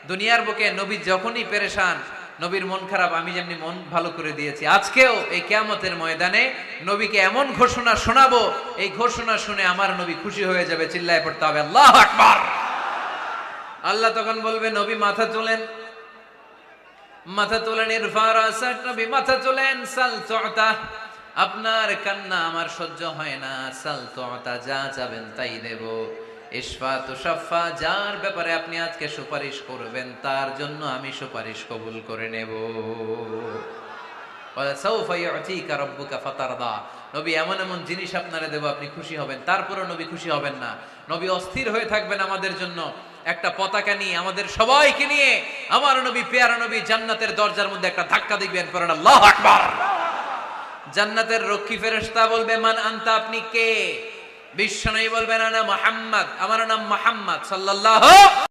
দুনিয়ার বুকে নবী যখনই পেরেশান, নবীর মন খারাপ, আমি যেমনি মন ভালো করে দিয়েছি, আজকেও এই কিয়ামতের ময়দানে নবীকে এমন ঘোষণা শোনাবো, এই ঘোষণা শুনে আমার নবী খুশি হয়ে যাবে। চিল্লায় পড়তে হবে আল্লাহু আকবার। আল্লাহ তখন বলবে, নবী মাথা তোলেন, মাথা তোলেন, ইরফা রাসাক, নবী মাথা তোলেন, সাল তুতা, আপনার কান্না আমার সহ্য হয় না, সাল তুতা, যা চাবেন তাই দেব। ইশফা তুশাফা, যার ব্যাপারে আপনি আজকে সুপারিশ করবেন তার জন্য আমি সুপারিশ কবুল করে নেব। ওয়া সাউফা ইউতিকা রাব্বুকা ফাতারদা, নবী এমন এমন জিনিস আপনারে দেব আপনি খুশি হবেন। তারপরেও নবী খুশি হবেন না, নবী অস্থির হয়ে থাকবেন আমাদের জন্য। একটা পতাকা নিয়ে, আমাদের সবাইকে নিয়ে আমার নবী, পেয়ারা নবী জান্নাতের দরজার মধ্যে একটা ধাক্কা দিবেন, পড়েন আল্লাহু আকবার। জান্নাতের রক্ষী ফেরেশতা বলবে, মান আনতা, আপনি কে? বিশ্বনবী বলবেন, আনা মুহাম্মদ, আমার নাম মুহাম্মদ সাল্লাল্লাহু